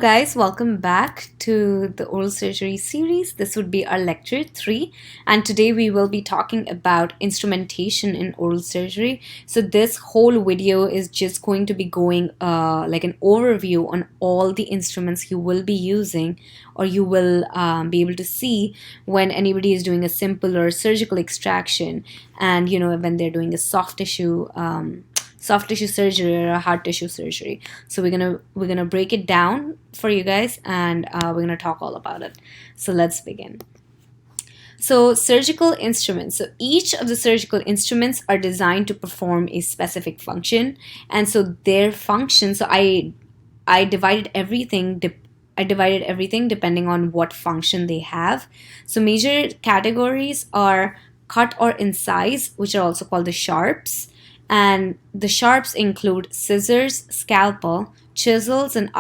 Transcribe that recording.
guys, welcome back to the oral surgery series. This would be our lecture 3, and today we will be talking about instrumentation in oral surgery. So this whole video is just going to be going like an overview on all the instruments you will be using, or you will be able to see when anybody is doing a simple or surgical extraction, and when they're doing a soft tissue surgery or a hard tissue surgery. So we're gonna break it down for you guys, and we're gonna talk all about it. So let's begin. So surgical instruments. So each of the surgical instruments are designed to perform a specific function, and so their function. So I divided everything. I divided everything depending on what function they have. So major categories are cut or incise, which are also called the sharps. And the sharps include scissors, scalpel, chisels, and